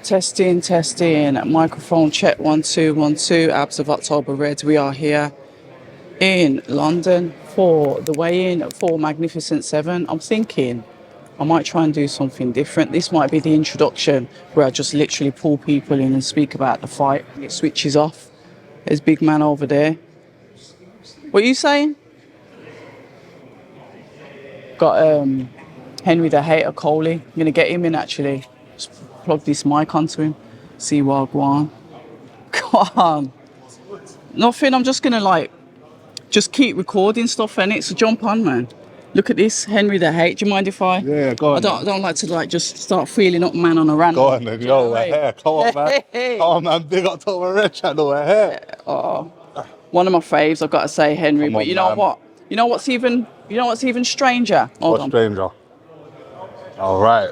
Testing, testing. Microphone check 1 2 1 2. Abs of October Red. We are here in London for the weigh-in for Magnificent Seven. I'm thinking I might try and do something different. This might be the introduction where I just literally pull people in and speak about the fight. It switches off. There's big man over there. What are you saying? Got Henry Okolie. I'm gonna get him in actually. Just plug this mic onto him. See what I go on. Come on. Nothing. I'm just gonna just keep recording stuff in it. So jump on, man. Look at this, Henry the Hate. Do you mind if I? Yeah, go on. I don't like to just start feeling up, man, on a rant. Go on, then. Yo, we're here. Come on, man. Come on, man. Big October Red channel. We're here. One of my faves, I've got to say, Henry. But you know what? You know what's even stranger? Hold on. Stranger? All right.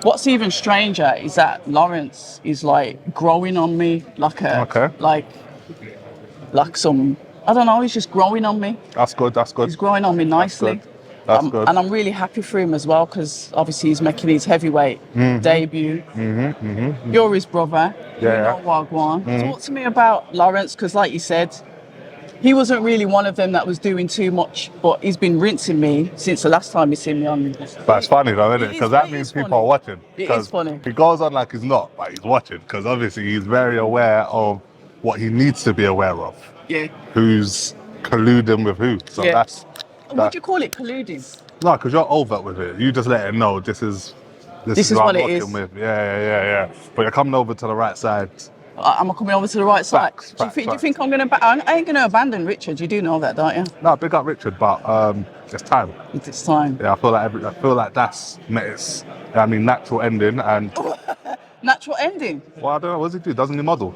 What's even stranger is that Lawrence is like growing on me like some, I don't know, he's just growing on me. That's good. He's growing on me nicely. That's good. And I'm really happy for him as well because obviously he's making his heavyweight debut. You're his brother. Yeah. You know Wagwan. Talk to me about Lawrence because like you said, he wasn't really one of them that was doing too much, but he's been rinsing me since the last time he seen me on. But it's funny though, isn't it? Because that means people are watching. It is funny. He goes on like he's not, but he's watching because obviously he's very aware of what he needs to be aware of. Yeah. Who's colluding with who. So that's... Would you call it colluding? No, because you're overt with it. You just let him know this is what I'm working with. Yeah. But you're coming over to the right side. Am I coming over to the right side? Do you think I'm going to... I ain't going to abandon Richard. You do know that, don't you? No, big up Richard, but it's time. It's time. Yeah, I feel like that's met its natural ending and... Natural ending? Well, I don't know. What does he do? Doesn't he model?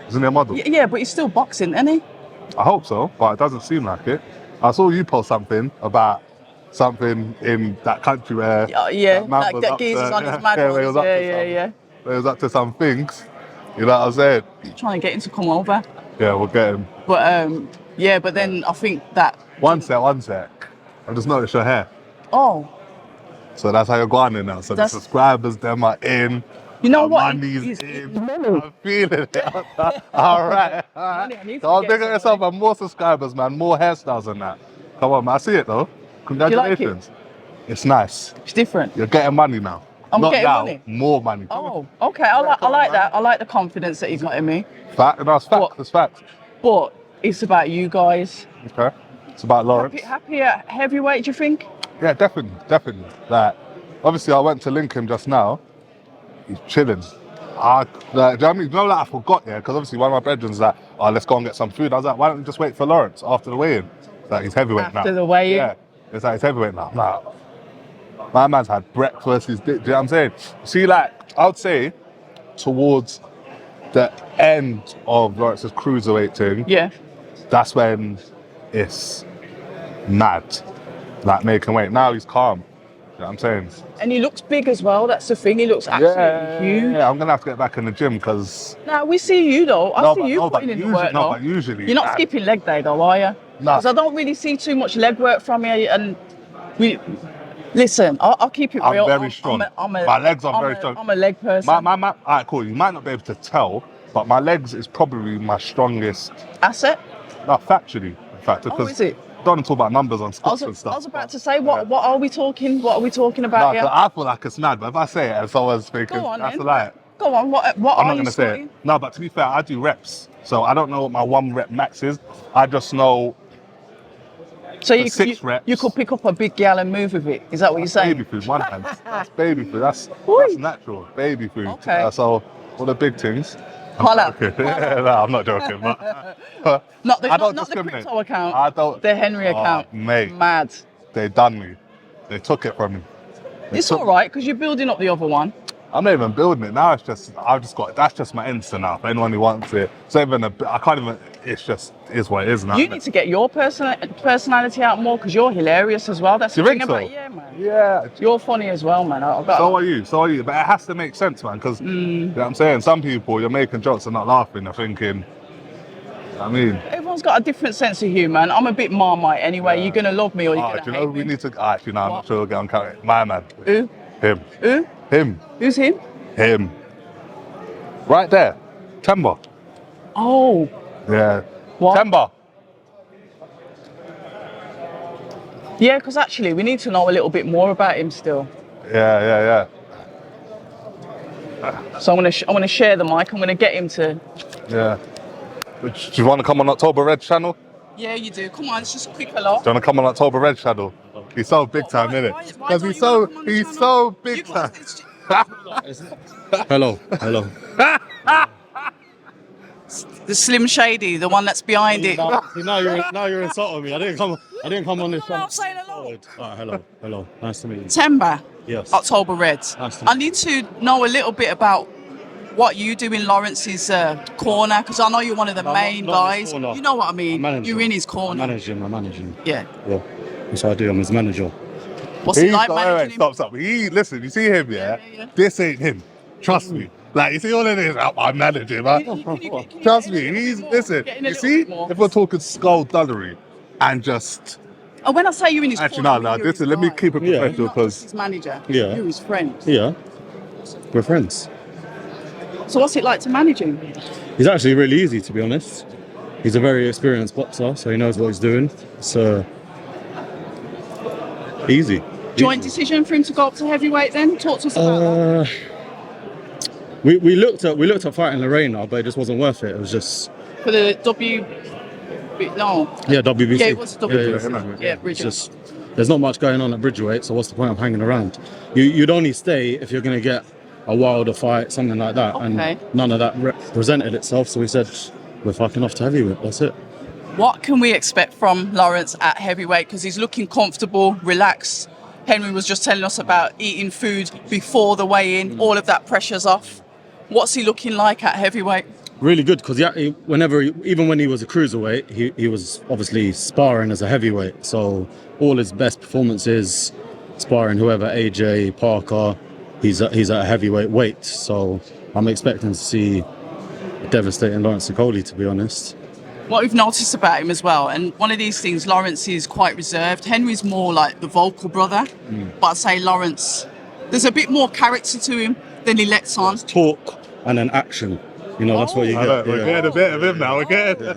Isn't he a model? Yeah, but he's still boxing, isn't he? I hope so, but it doesn't seem like it. I saw you post something about something in that country where... that geezer's on his mad ones. Yeah. Where he was up to some things. You know what I'm saying? Trying to get him to come over. Yeah, we'll get him. But but then I think that... One sec. I just noticed your hair. Oh. So that's how you're going in now. So the subscribers, them are in. You know what? Money's in. I'm feeling it. All right. Don't think of yourself, man. More subscribers, man. More hairstyles than that. Come on, man. I see it, though. Congratulations. Do you like it? It's nice. It's different. You're getting money now. I'm Not getting now, money? More money. Oh, okay. I like that. I like the confidence that you got in me. Fact? No, it's facts. It's facts. But it's about you guys. Okay. It's about Lawrence. Happy at heavyweight, do you think? Yeah, definitely. Like, obviously, I went to link him just now. He's chilling. Do you know what I mean? You know, like, I forgot, because obviously one of my brethren was like, oh, let's go and get some food. I was like, why don't you just wait for Lawrence after the weigh-in? It's like, he's heavyweight now. After the weigh-in? Yeah. It's like, he's heavyweight now. Nah. My man's had breakfast, do you know what I'm saying? See, like, I would say towards the end of Lawrence's cruiserweight thing, that's when it's mad. Like, making weight. Now he's calm. You know what I'm saying? And he looks big as well, that's the thing. He looks absolutely huge. Yeah, I'm going to have to get back in the gym because... No, we see you though. I see you putting in the work though. But usually... You're not skipping leg day though, are you? No. Because I don't really see too much leg work from you and listen, I'll keep it real. I'm very strong. My legs are very strong. I'm a leg person. All right, cool. You might not be able to tell, but my legs is probably my strongest... asset? No, factually, in fact. Oh, is it? Don't want to talk about numbers on squats and stuff. I was about to say, what are we talking about here? I feel like it's mad, but if I say it and someone's thinking, that's a lie. Go on, what I'm are not you going to say it. No, but to be fair, I do reps. So I don't know what my 1 rep max is. I just know... So 6 reps. You could pick up a big gal and move with it. Is that what you're saying? Baby food, one hand. That's baby food. That's natural. Baby food. Okay. So all the big things. No, I'm not joking. But not the crypto account. I don't. The Henry account. Mate. Mad. They done me. They took it from me. It's all right because you're building up the other one. I'm not even building it now. That's just my Insta now. For anyone who wants it, it's not even I can't even. It's just is what it is now. You need to get your personality out more because you're hilarious as well. That's the thing about yeah, man. Yeah, you're funny as well, man. So are you. But it has to make sense, man. Because you know what I'm saying, some people you're making jokes and not laughing. They're thinking. I mean, everyone's got a different sense of humour. And I'm a bit Marmite anyway. Yeah. You're gonna love me or you're gonna hate me. We need to. Actually, no, I'm not sure we'll get on camera. My man. Who? Him. Who? Him. Who's him? Him. Right there. Themba. Oh, Yeah. what? Themba. Yeah, because actually we need to know a little bit more about him still. Yeah. So I'm gonna share the mic. I'm gonna get him to. Yeah. Do you want to come on October Red channel? Yeah, you do. Come on, it's just a quick hello. Do you want to come on October Red channel? He's so big time, isn't it? Why Because don't he's you wanna so come on the he's channel? so big You time. guys, Hello. the Slim Shady, the one that's behind it. See, now you're insulting me. I didn't come on this. No, I'm saying hello. Hello. Nice to meet you. Themba, Yes. October Reds. Nice to meet I need to know a little bit about what you do in Lawrence's corner, because I know you're one of the main not in guys. his corner. You know what I mean? I'm managing. You're in his corner. I'm managing. Yeah. Yeah. That's what I do. I'm his manager. What's it like Wait, managing him? stop. Listen, you see him, yeah? Yeah. This ain't him. Trust me. Like, you see all it is, I'm managing, man. Can you Trust get in me, a little he's, bit more? listen, Get in a you little see, bit more. if we're talking skullduggery and just, And when I say you're in his actually, corner, no, I mean you're listen, his let me guy. keep it Yeah. professional, You're not just because his manager. Yeah. You're his friend. Yeah. We're friends. So what's it like to manage him? He's actually really easy, to be honest. He's a very experienced boxer, so he knows what he's doing. So easy. Joint decision for him to go up to heavyweight then? Talk to us about that. We looked at fighting Lorena, but it just wasn't worth it. It was just For the WBC. Yeah, it was WBC. Yeah, It's Bridget. just there's not much going on at Bridgeweight, so what's the point of hanging around? You'd only stay if you're going to get a wilder fight, something like that, Okay. and none of that presented itself. So we said we're fucking off to heavyweight. That's it. What can we expect from Lawrence at heavyweight? Because he's looking comfortable, relaxed. Henry was just telling us about eating food before the weigh-in. All of that pressure's off. What's he looking like at heavyweight? Really good, because even when he was a cruiserweight, he was obviously sparring as a heavyweight. So all his best performances, sparring whoever, AJ, Parker, he's at a heavyweight weight. So I'm expecting to see a devastating Lawrence Okolie, to be honest. What we've noticed about him as well, and one of these things, Lawrence is quite reserved. Henry's more like the vocal brother, but I'd say Lawrence, there's a bit more character to him than he lets on. Talk and then action. That's what you I get. know, we're getting a bit of him now. We're getting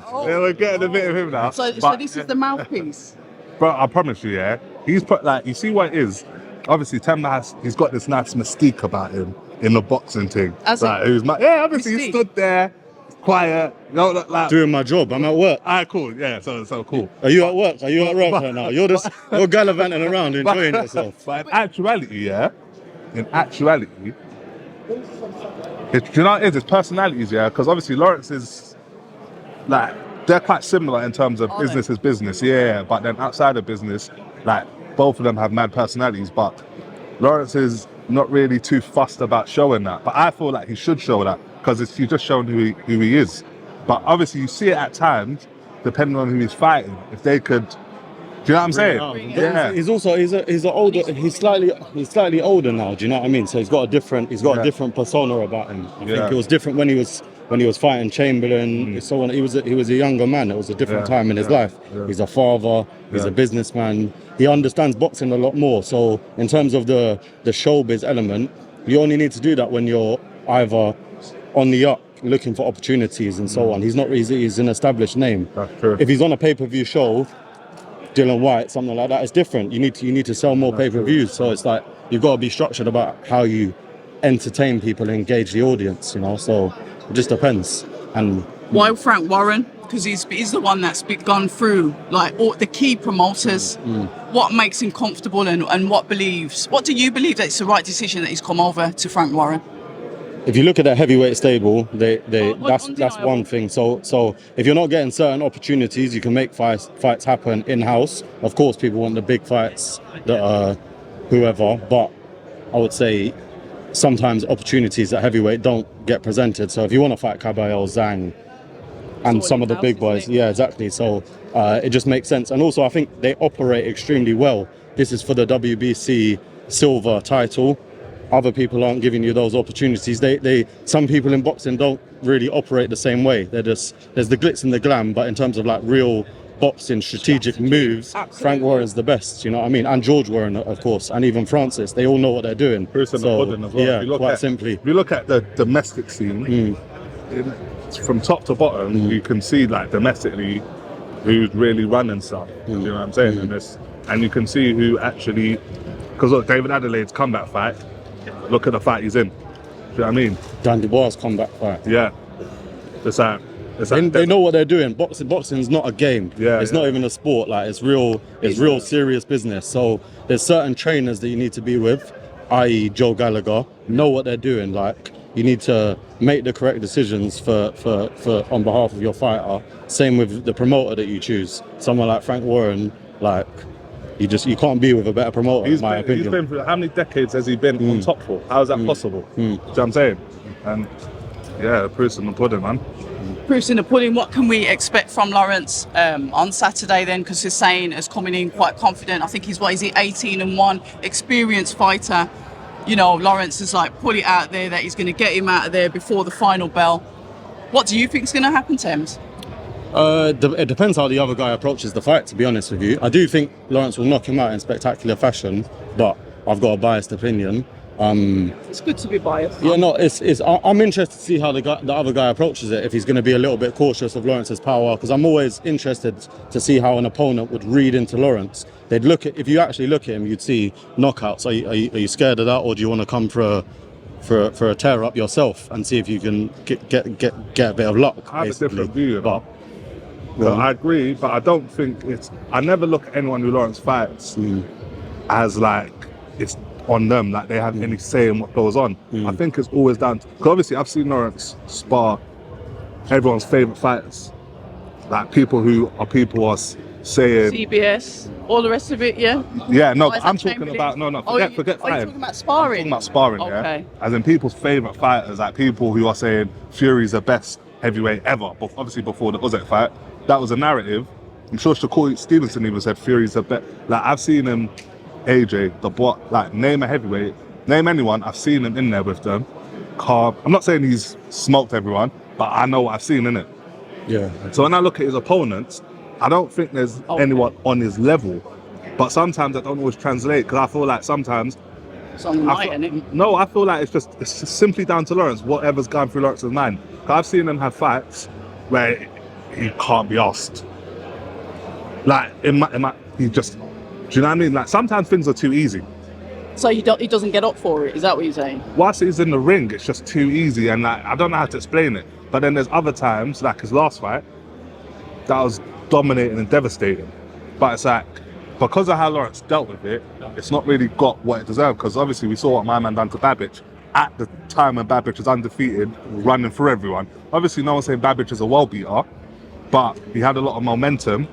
a bit of him now. So But- this is the mouthpiece. Bro, I promise you, yeah. He's put like, you see what it is. Obviously, he's got this nice mystique about him in the boxing thing. Has he? Like, obviously he Mystique? stood there, quiet. Like, Doing my job. I'm at work. alright, cool. Yeah, so cool. Are you at work? Are you at work right now? You're gallivanting around enjoying yourself. But in actuality, do you know what it is? It's personalities, yeah. Because obviously Lawrence is like, they're quite similar in terms of Are business they? is business, yeah. But then outside of business, like both of them have mad personalities. But Lawrence is not really too fussed about showing that. But I feel like he should show that, because he's just showing who he is. But obviously you see it at times, depending on who he's fighting. If they could, do you know what I'm saying? Yeah. He's slightly older now. Do you know what I mean? So he's got a different persona about him. I think it was different when he was fighting Chamberlain. So he was a younger man. It was a different time in his life. Yeah. He's a father. He's a businessman. He understands boxing a lot more. So in terms of the showbiz element, you only need to do that when you're either on the up, looking for opportunities and so on. He's an established name. That's true. If he's on a pay-per-view show, Dylan White, something like that, it's different. You need to sell more pay-per-views. So it's like you've got to be structured about how you entertain people and engage the audience. So it just depends. And Why Frank Warren? Because he's the one that's gone through like all the key promoters. What makes him comfortable and what do you believe that it's the right decision that he's come over to Frank Warren? if you look at that heavyweight stable, that's undeniable. one thing. So if you're not getting certain opportunities, you can make fights happen in-house. Of course, people want the big fights, whoever, but I would say sometimes opportunities at heavyweight don't get presented. So if you want to fight Caballero, Zhang, and some of the big boys, yeah, exactly. So it just makes sense. And also, I think they operate extremely well. This is for the WBC silver title. Other people aren't giving you those opportunities. Some people in boxing don't really operate the same way. There's the glitz and the glam, but in terms of like real boxing strategic moves, Frank Warren's the best. You know what I mean? And George Warren, of course, and even Francis. They all know what they're doing. Bruce and the Pudding as well. Yeah, quite simply. If you look at the domestic scene, from top to bottom, you can see like domestically who's really running stuff. You know what I'm saying? And you can see who actually, because look, David Adelaide's comeback fight. Look at the fight he's in. Do you know what I mean? Dan Dubois' comeback fight. Yeah. They know what they're doing. Boxing's not a game. Yeah, it's not even a sport. Like it's real serious business. So there's certain trainers that you need to be with, i.e. Joe Gallagher, know what they're doing. Like you need to make the correct decisions for on behalf of your fighter. Same with the promoter that you choose. Someone like Frank Warren, like you can't be with a better promoter, in my opinion. He's been through, how many decades has he been on top for? How is that possible? Do you know what I'm saying? And yeah, proof's in the pudding, man. Proof's in the pudding. What can we expect from Lawrence on Saturday then? Because Hussein is coming in quite confident. I think he's 18-1, experienced fighter. You know, Lawrence has like put it out there that he's going to get him out of there before the final bell. What do you think is going to happen, Thames? It depends how the other guy approaches the fight, to be honest with you. I do think Lawrence will knock him out in spectacular fashion, but I've got a biased opinion. It's good to be biased. Yeah, no, I'm interested to see how the other guy approaches it, if he's going to be a little bit cautious of Lawrence's power, because I'm always interested to see how an opponent would read into Lawrence. If you actually look at him, you'd see knockouts. Are you scared of that, or do you want to come for a tear up yourself and see if you can get a bit of luck? I have a different view, but I agree, but I don't think I never look at anyone who Lawrence fights as like it's on them, like they have any say in what goes on. I think it's always down to, because obviously I've seen Lawrence spar everyone's favourite fighters, like people are saying CBS, all the rest of it, yeah? Yeah, no, I'm talking about, forget fighting. Are you talking about sparring? I'm talking about sparring, okay. Yeah? As in people's favourite fighters, like people who are saying Fury's the best heavyweight ever, but obviously before the Usyk fight, that was a narrative. I'm sure Shakur Stevenson even said Fury's the best. Like I've seen him, AJ, the bot, like name a heavyweight, name anyone, I've seen him in there with them. Carb. I'm not saying he's smoked everyone, but I know what I've seen in it. Yeah. So when I look at his opponents, I don't think there's anyone on his level, but sometimes I don't always translate, because I feel like sometimes I feel like it's just simply down to Lawrence, whatever's going through Lawrence's mind. I've seen him have fights where he can't be asked. Like he just, do you know what I mean? Like sometimes things are too easy. So he doesn't get up for it, is that what you're saying? Whilst he's in the ring, it's just too easy, and like I don't know how to explain it. But then there's other times, like his last fight, that was dominating and devastating. But it's like, because of how Lawrence dealt with it, it's not really got what it deserved, because obviously we saw what my man done to Babbage at the time when Babbage was undefeated, running through everyone. Obviously no one's saying Babbage is a world beater, but he had a lot of momentum.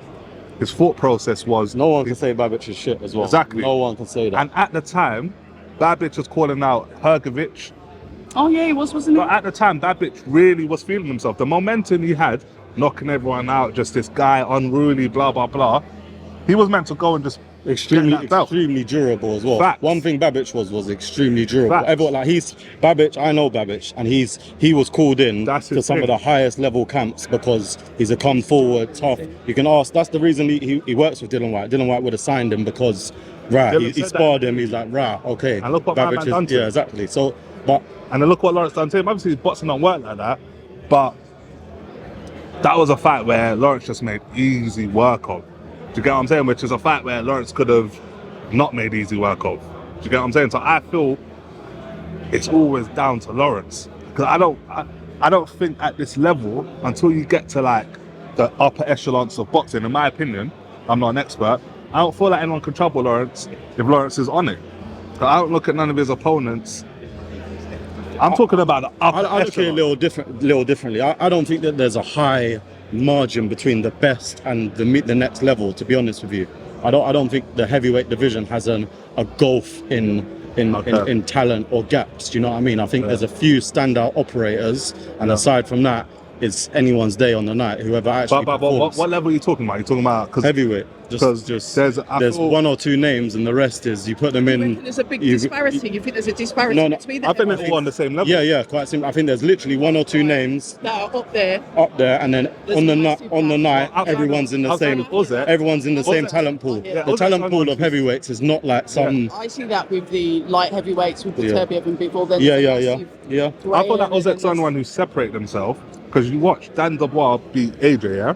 His thought process was... No one can say Babbage is shit as well. Exactly. No one can say that. And at the time, Babbage was calling out Hergovich. Oh yeah, he was, wasn't he? But at the time, Babbage really was feeling himself. The momentum he had, knocking everyone out, just this guy, unruly, blah, blah, blah. He was meant to go and just extremely durable as well. Facts. One thing Babbage was extremely durable. Facts. Everyone, like Babbage, I know Babbage, and he was called in to some of the highest level camps because he's a come forward, tough. You can ask, that's the reason he works with Dylan White. Dylan White would have signed him because he sparred him, he's like, okay. And look what Babbage done to him. Yeah, exactly. And then look what Lawrence done to him. Obviously his boxing don't work like that, but that was a fight where Lawrence just made easy work of. Do you get what I'm saying? Which is a fight where Lawrence could have not made easy work of. Do you get what I'm saying? So I feel it's always down to Lawrence, because I don't think at this level, until you get to like the upper echelons of boxing, in my opinion, I'm not an expert, I don't feel like anyone can trouble Lawrence if Lawrence is on it. So I don't look at none of his opponents. I'm talking about the upper echelon. I look at it a little differently. I don't think that there's a high margin between the best and the next level, to be honest with you. I don't think the heavyweight division has a gulf in talent or gaps. Do you know what I mean? I think there's a few standout operators, and aside from that, it's anyone's day on the night. Whoever actually But performs. what level are you talking about? You're talking about Heavyweight. because Just there's one or two names, and the rest is you put them in. There's a big disparity. You think there's a disparity No, between the I think they're heavyweights all on the same level. Yeah, quite simple. I think there's literally one or two names that are up there? and then There's on the massive night, gap. everyone's in the Outside same. of Ozek- Everyone's in the same Ozek- talent pool. Yeah. The Ozek's talent on pool one of heavyweights is not like some. I see that with the light heavyweights, with the Yeah. Turbiev and Bivol. Then Yeah. I thought that Ozek's on one who separate themselves because you watch Dan Dubois beat AJ, yeah,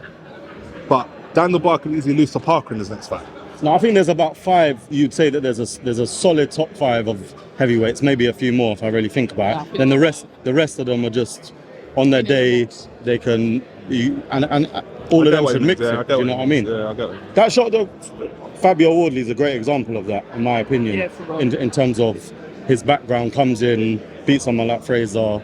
but Dan Dubois could easily lose to Parker in his next fight. No, I think there's about 5. You'd say that there's a solid top 5 of heavyweights, maybe a few more if I really think about it. Then the rest of them are just on their day. They can and all of them should mix it. Do you know what I mean? Yeah, I get it. That shot, though, Fabio Wardley is a great example of that, in my opinion. Yeah, for real. In terms of his background, comes in, beats someone like Fraser.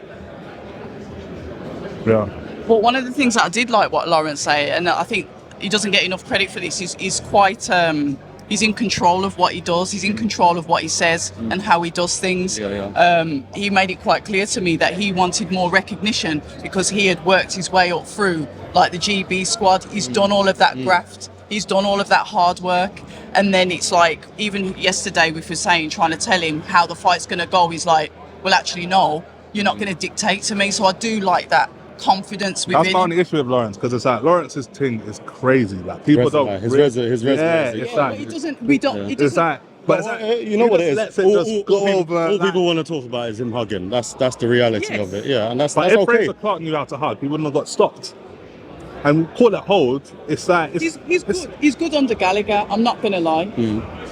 Yeah. But one of the things that I did like what Lawrence say, and I think he doesn't get enough credit for this, he's quite he's in control of what he does. He's in control of what he says and how he does things. He made it quite clear to me that he wanted more recognition because he had worked his way up through like the GB squad. He's done all of that graft. He's done all of that hard work. And then it's like, even yesterday with Hussein trying to tell him how the fight's going to go, he's like, well, actually, no, you're not going to dictate to me. So I do like that confidence within That's my only issue with Lawrence because it's like Lawrence's thing is crazy. Like people don't. His resume. Yeah, is- it's but like he doesn't, we don't, he it's doesn't, like. But it's like, you know what it is. Lets it just go over. All like- people want to talk about is him hugging. That's the reality Yes. of it. Yeah, and that's But if okay. Fraser Clark knew how to hug, he wouldn't have got stopped. And call it hold. It's like he's good. He's good under Gallagher. I'm not going to lie.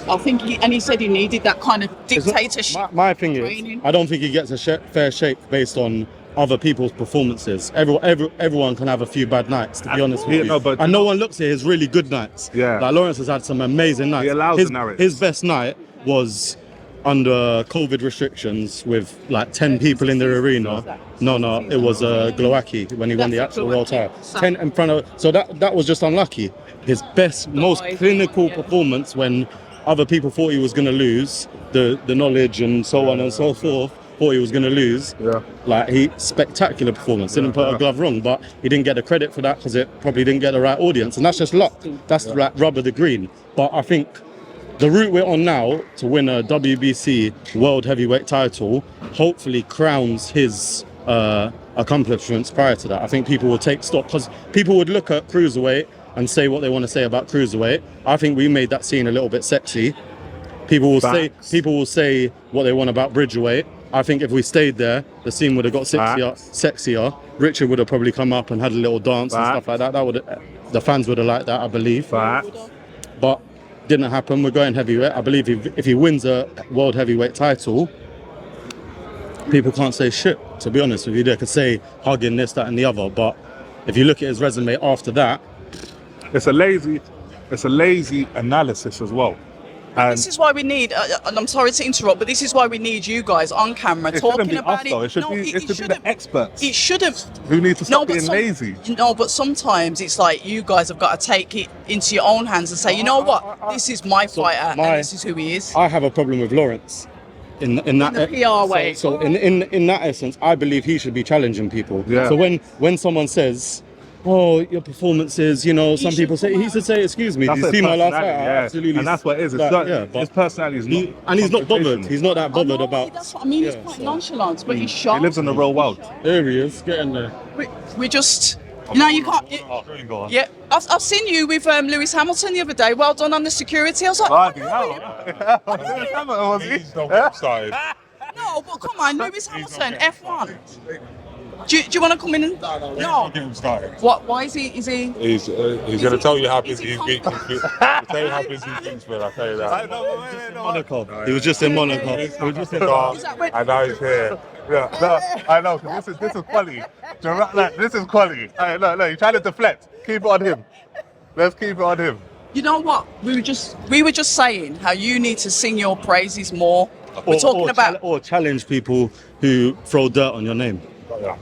I think he said he needed that kind of dictatorship. My thing is, training. I don't think he gets a fair shake based on other people's performances. Everyone can have a few bad nights, to be honest with you. no, but- and no one looks at his really good nights. Yeah. Like Lawrence has had some amazing nights. He allows his, the narrative. his best night was under COVID restrictions with like 10 people in the arena. No, it was Glowacki when he won the That's actual world Glowacki. title. 10 in front of. So that was just unlucky. His best, most clinical performance when other people thought he was going to lose, the knowledge and so on and so forth, thought he was going to lose. Yeah. Like spectacular performance. Didn't put a glove wrong, but he didn't get the credit for that because it probably didn't get the right audience, and that's just luck. That's like rubber the green. But I think the route we're on now to win a WBC World Heavyweight title hopefully crowns his accomplishments prior to that. I think people will take stock because people would look at cruiserweight and say what they want to say about cruiserweight. I think we made that scene a little bit sexy. People will say what they want about bridgerweight. I think if we stayed there, the scene would have got sexier. Richard would have probably come up and had a little dance and stuff like that. The fans would have liked that, I believe. But didn't happen. We're going heavyweight. I believe if he wins a world heavyweight title, people can't say shit, to be honest with you. They could say hugging this, that and the other. But if you look at his resume after that, it's a lazy analysis as well. And This is why we need, and I'm sorry to interrupt, but this is why we need you guys on camera it talking shouldn't be about us though. It should be the experts It shouldn't. who need to stop being some- lazy. No, but sometimes it's like you guys have got to take it into your own hands and say, you know what, this is my fighter and this is who he is. I have a problem with Lawrence in that the PR way. So in that essence, I believe he should be challenging people. Yeah. So when someone says, "Oh, your performances," some people say he should say, "Excuse me, That's did you his see my last fight?" personality, yeah. Absolutely. And that's what it is. Like, His personality is not. and he's not bothered. He's not that I bothered know, about. That's what I mean. He's quite nonchalant, but he's sharp. He lives in the real world. There he is, get in there. We just, you can't. Yeah, I've seen you with Lewis Hamilton the other day. Well done on the security. I was like, Bloody oh, hell. no, but come on, Lewis Hamilton, F1. Do you want to come in and no? Get him started. What? Why is he? He's going to tell you how busy he's been. He'll tell you how busy he's been, Spud, I'll tell you that. Monaco. He was just in Monaco. He's just in car, and now he's here. Yeah, no, I know. 'Cause this is quality. This is quality. No, you're trying to deflect. Keep it on him. Let's keep it on him. You know what? We were just saying how you need to sing your praises more. We're talking about. Or challenge people who throw dirt on your name.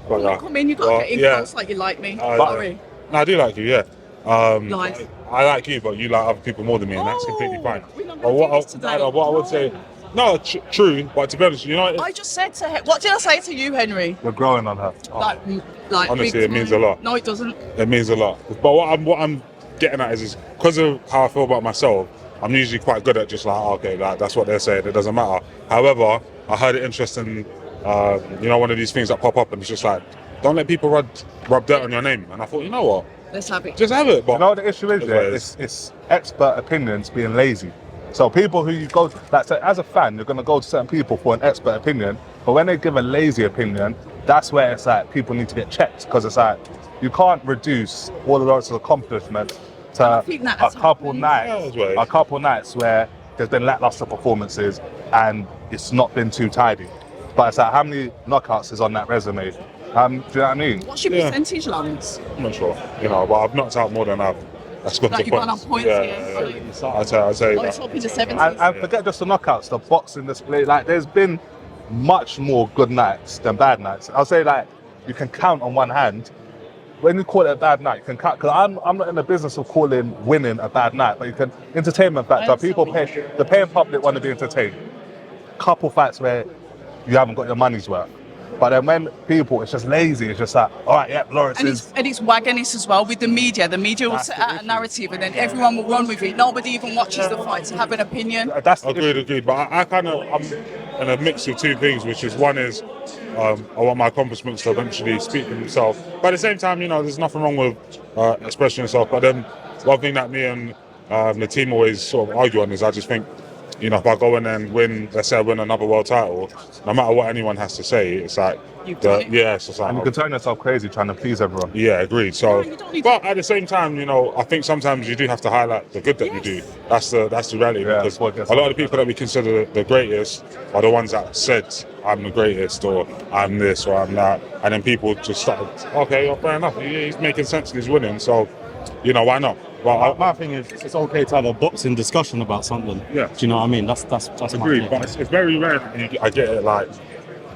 Come in, you got to get in close like you like me. Sorry. No, I do like you, yeah. Nice. I like you, but you like other people more than me, and that's completely fine. we're not But gonna do this today. what I would say, No, true. But to be honest, you know, I just said to him, what did I say to you, Henry? You're growing on her. Like honestly, big it means time. a lot. No, it doesn't. It means a lot. But what I'm getting at is because of how I feel about myself, I'm usually quite good at just like, okay, like that's what they're saying. It doesn't matter. However, I heard it interesting. You know, one of these things that pop up, and it's just like, don't let people rub dirt on your name. And I thought, you know what? Let's have it. Just have it. But You know what the issue is? Yeah? It's expert opinions being lazy. So people who you go to, like, so as a fan, you're going to go to certain people for an expert opinion, but when they give a lazy opinion, that's where it's like people need to get checked, because it's like you can't reduce all of those accomplishments to a couple nights where there's been lackluster performances and it's not been too tidy. But it's like, how many knockouts is on that resume? Do you know what I mean? What's your percentage, Lawrence? I'm not sure. You know, but I've knocked out more than I've scored Like the you've gone points. on points, yeah. I'll tell you Oh, it's that. up into 70s. And forget just the knockouts, the boxing display. Like, there's been much more good nights than bad nights. I'll say, like, you can count on one hand. When you call it a bad night, you can count. Because I'm not in the business of calling winning a bad night, but you can entertainment factor. The paying public want to be entertained. Couple fights where you haven't got your money's worth. But then when people, it's just lazy. It's just like, all right, yeah, Lawrence is. And it's wagonist as well with the media. The media will set out a narrative and then everyone will run with it. Nobody even watches the fight to have an opinion. That's the Agreed. But I kind of, I'm in a mix of two things, which is one is I want my accomplishments to eventually speak for themselves. But at the same time, you know, there's nothing wrong with expressing yourself. But then one thing that me and the team always sort of argue on is I just think, you know, if I go in and win, let's say I win another world title, no matter what anyone has to say, it's like, it's just like, And you can turn yourself crazy trying to please everyone. yeah, agreed. So, No, you don't need but at the same time, you know, I think sometimes you do have to highlight the good that you do. That's the reality. Yeah, because that's a lot of the people that we consider the greatest are the ones that said, I'm the greatest, or I'm this, or I'm that. And then people just started, okay, well, fair enough. He's making sense and he's winning. So, you know, why not? Well, My thing is, it's okay to have a boxing discussion about something. Yeah. Do you know what I mean? That's agreed. my But it's very rare that I get it like,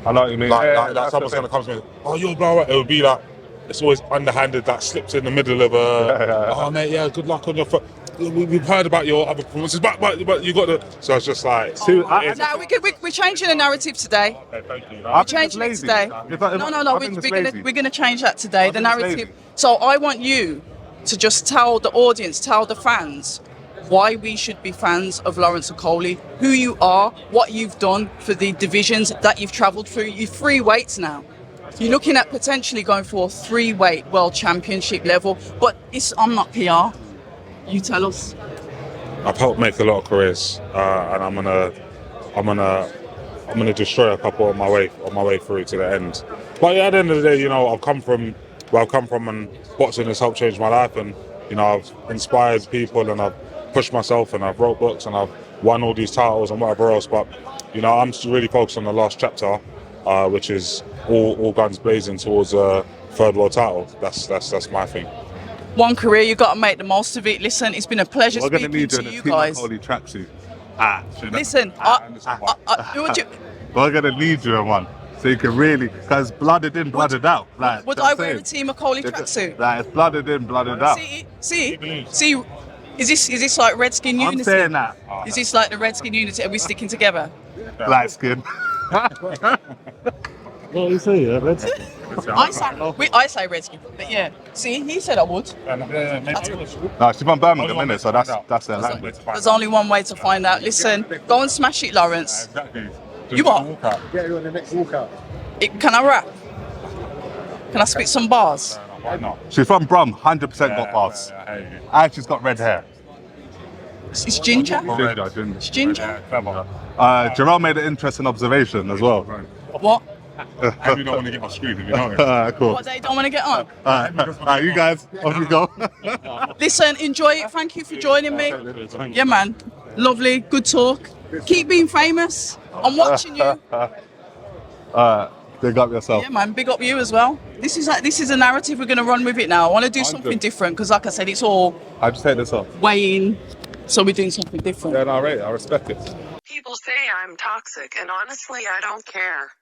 I know what you mean. like someone's going to come to me, oh, you're blah, it would be like, it's always underhanded, that slips in the middle of oh, mate, yeah, good luck on your foot. We've heard about your other performances, but you got the. So it's just like. Now we're changing the narrative today. Okay, thank you. We're changing it today. No. We're gonna change that today. The narrative. So I want you to just tell the audience, tell the fans, why we should be fans of Lawrence Okolie, who you are, what you've done for the divisions that you've travelled through. You're 3 weights now. You're looking at potentially going for a 3-weight world championship level, but I'm not PR. You tell us. I've helped make a lot of careers, and I'm gonna destroy a couple on my way through to the end. But yeah, at the end of the day, you know, I've come from where I've come from, and boxing has helped change my life, and you know, I've inspired people, and I've pushed myself, and I've wrote books, and I've won all these titles and whatever else. But you know, I'm really focused on the last chapter, which is all guns blazing towards a 3rd world title. That's my thing. One career, you've got to make the most of it. Listen, it's been a pleasure We're going to speaking need you to in a you Team guys. Okolie tracksuit. Listen, We're going to need you in one. So you can really, because blooded in, blooded out. Like, would I wear a Team Okolie tracksuit? Like, it's blooded in, blooded out. See, is this like Redskin unity? I'm saying that. Is this like the Redskin unity? Are we sticking together? Light skin. What do you say? Yeah, I say Redskin, but yeah. See, he said I would. No, she's from Birmingham, isn't it? So that's their language. There's only one way to find out. Listen, go and smash it, Lawrence. Exactly. You what? Get you on the next walkout. Can I rap? Can I spit some bars? Why not? She's from Brum, 100% got bars. And she's got red hair. It's ginger. Ginger. It's ginger. Jerome made an interesting observation as well. What? I don't want to get off screen, if you know. Cool. What, they don't want to get on? Alright, you guys, off you go. Listen, enjoy it. Thank you for joining me. Yeah, man. Lovely. Good talk. Keep being famous. I'm watching you. Big up yourself. Yeah, man. Big up you as well. This is a narrative. We're going to run with it now. I want to do something different because, like I said, it's all I just take this off. weighing. So we're doing something different. Yeah, no, I respect it. People say I'm toxic, and honestly, I don't care.